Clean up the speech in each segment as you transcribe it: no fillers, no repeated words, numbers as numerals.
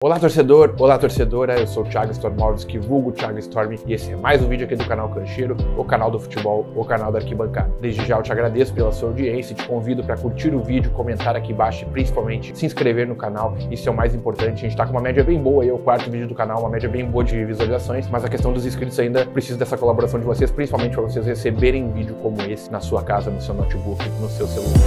Olá torcedor, olá torcedora, eu sou o Thiago Stormovski, vulgo Thiago Storm, e esse é mais um vídeo aqui do canal Cancheiro, o canal do futebol, o canal da arquibancada. Desde já eu te agradeço pela sua audiência e te convido para curtir o vídeo, comentar aqui embaixo e principalmente se inscrever no canal, isso é o mais importante. A gente tá com uma média bem boa, aí é o quarto vídeo do canal, uma média bem boa de visualizações, mas a questão dos inscritos ainda precisa dessa colaboração de vocês, principalmente para vocês receberem vídeo como esse na sua casa, no seu notebook, no seu celular.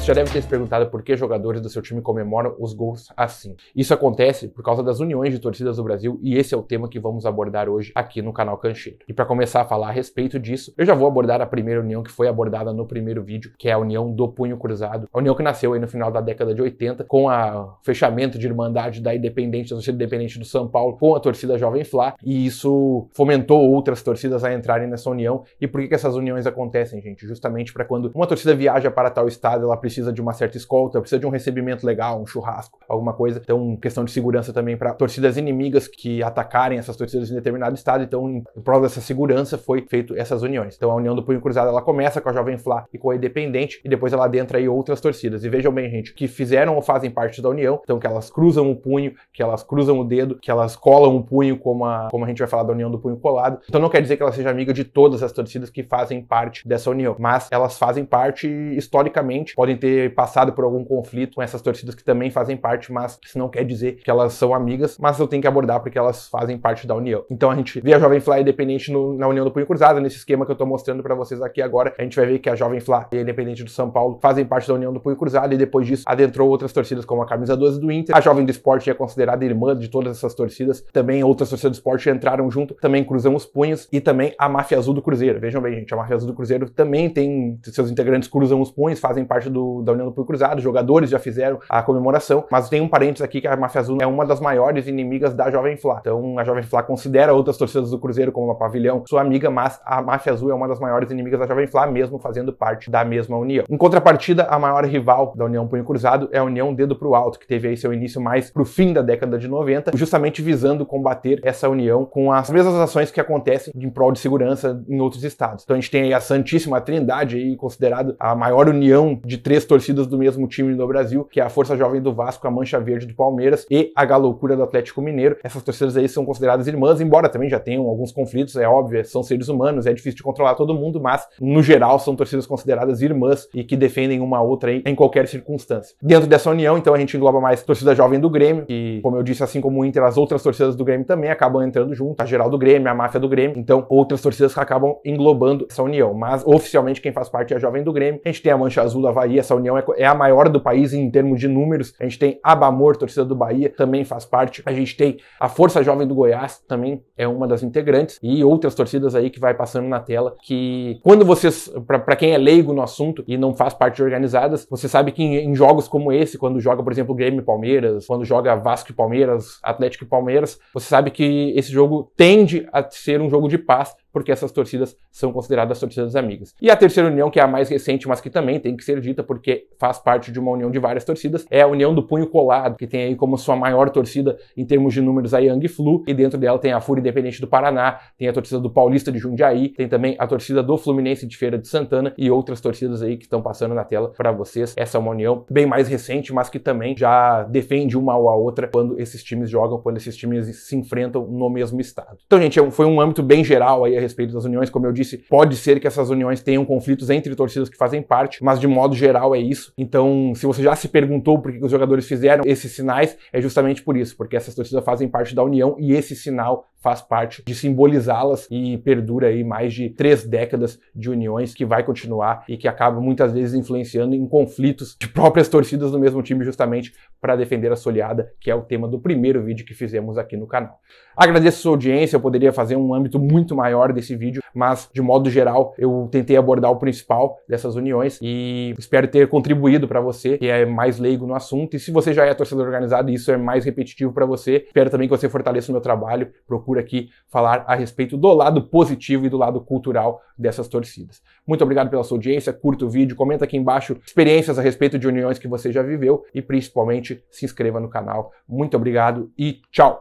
Você já deve ter se perguntado por que jogadores do seu time comemoram os gols assim. Isso acontece por causa das uniões de torcidas do Brasil e esse é o tema que vamos abordar hoje aqui no canal Cancheiro. E para começar a falar a respeito disso, eu já vou abordar a primeira união que foi abordada no primeiro vídeo, que é a união do Punho Cruzado. A união que nasceu aí no final da década de 80 com o fechamento de irmandade da Independente, da torcida Independente do São Paulo com a torcida Jovem Flá, e isso fomentou outras torcidas a entrarem nessa união. E por que essas uniões acontecem, gente? Justamente para quando uma torcida viaja para tal estado, ela precisa de uma certa escolta, precisa de um recebimento legal, um churrasco, alguma coisa. Então, questão de segurança também para torcidas inimigas que atacarem essas torcidas em determinado estado. Então, em prol dessa segurança, foi feito essas uniões. Então, a união do Punho Cruzado, ela começa com a Jovem Flá e com a Independente, e depois ela adentra aí outras torcidas. E vejam bem, gente, que fizeram ou fazem parte da união, então que elas cruzam o punho, que elas cruzam o dedo, que elas colam o punho, como a gente vai falar da união do punho colado. Então, não quer dizer que ela seja amiga de todas as torcidas que fazem parte dessa união, mas elas fazem parte historicamente, podem ter passado por algum conflito com essas torcidas que também fazem parte, mas isso não quer dizer que elas são amigas, mas eu tenho que abordar porque elas fazem parte da união. Então a gente vê a Jovem Flá e a Independente na união do Punho Cruzado, nesse esquema que eu tô mostrando para vocês aqui agora. A gente vai ver que a Jovem Flá e a Independente do São Paulo fazem parte da união do Punho Cruzado, e depois disso adentrou outras torcidas como a Camisa 12 do Inter. A Jovem do Esporte é considerada irmã de todas essas torcidas, também outras torcidas do esporte entraram junto, também cruzam os punhos, e também a Máfia Azul do Cruzeiro. Vejam bem, gente, a Máfia Azul do Cruzeiro também tem seus integrantes, cruzam os punhos, fazem parte da união do Punho Cruzado, jogadores já fizeram a comemoração, mas tem um parênteses aqui que a Máfia Azul é uma das maiores inimigas da Jovem Flá. Então a Jovem Flá considera outras torcidas do Cruzeiro como uma Pavilhão sua amiga, mas a Máfia Azul é uma das maiores inimigas da Jovem Flá, mesmo fazendo parte da mesma união. Em contrapartida, a maior rival da união Punho Cruzado é a união Dedo pro Alto, que teve aí seu início mais pro fim da década de 90, justamente visando combater essa união com as mesmas ações que acontecem em prol de segurança em outros estados. Então a gente tem aí a Santíssima Trindade, aí considerada a maior união de três torcidas do mesmo time no Brasil, que é a Força Jovem do Vasco, a Mancha Verde do Palmeiras e a Galoucura do Atlético Mineiro. Essas torcidas aí são consideradas irmãs, embora também já tenham alguns conflitos, é óbvio, são seres humanos, é difícil de controlar todo mundo, mas no geral são torcidas consideradas irmãs e que defendem uma a outra aí em qualquer circunstância. Dentro dessa união, então, a gente engloba mais a torcida jovem do Grêmio, e como eu disse, assim como o Inter, as outras torcidas do Grêmio também acabam entrando junto, a geral do Grêmio, a máfia do Grêmio, então outras torcidas que acabam englobando essa união, mas oficialmente quem faz parte é a Jovem do Grêmio. A gente tem a Mancha Azul do Avaí, essa união é a maior do país em termos de números. A gente tem a Bamor, torcida do Bahia, também faz parte. A gente tem a Força Jovem do Goiás, também é uma das integrantes, e outras torcidas aí que vai passando na tela, que quando vocês, para quem é leigo no assunto e não faz parte de organizadas, você sabe que em jogos como esse, quando joga, por exemplo, Grêmio e Palmeiras, quando joga Vasco e Palmeiras, Atlético e Palmeiras, você sabe que esse jogo tende a ser um jogo de paz, porque essas torcidas são consideradas torcidas amigas. E a terceira união, que é a mais recente, mas que também tem que ser dita porque faz parte de uma união de várias torcidas, é a união do Punho Colado, que tem aí como sua maior torcida em termos de números a Yang Flu, e dentro dela tem a Fúria Independente do Paraná, tem a torcida do Paulista de Jundiaí, tem também a torcida do Fluminense de Feira de Santana e outras torcidas aí que estão passando na tela para vocês. Essa é uma união bem mais recente, mas que também já defende uma ou a outra quando esses times jogam, quando esses times se enfrentam no mesmo estado. Então, gente, foi um âmbito bem geral aí a respeito das uniões. Como eu disse, pode ser que essas uniões tenham conflitos entre torcidas que fazem parte, mas de modo geral é isso. Então, se você já se perguntou por que os jogadores fizeram esses sinais, é justamente por isso, porque essas torcidas fazem parte da união e esse sinal faz parte de simbolizá-las e perdura aí mais de 3 décadas de uniões que vai continuar e que acaba muitas vezes influenciando em conflitos de próprias torcidas do mesmo time, justamente para defender a soleada, que é o tema do primeiro vídeo que fizemos aqui no canal. Agradeço a sua audiência, eu poderia fazer um âmbito muito maior desse vídeo, mas de modo geral eu tentei abordar o principal dessas uniões e espero ter contribuído para você que é mais leigo no assunto. E se você já é torcedor organizado e isso é mais repetitivo para você, espero também que você fortaleça o meu trabalho, procure aqui falar a respeito do lado positivo e do lado cultural dessas torcidas. Muito obrigado pela sua audiência, curta o vídeo, comenta aqui embaixo experiências a respeito de uniões que você já viveu e principalmente se inscreva no canal. Muito obrigado e tchau!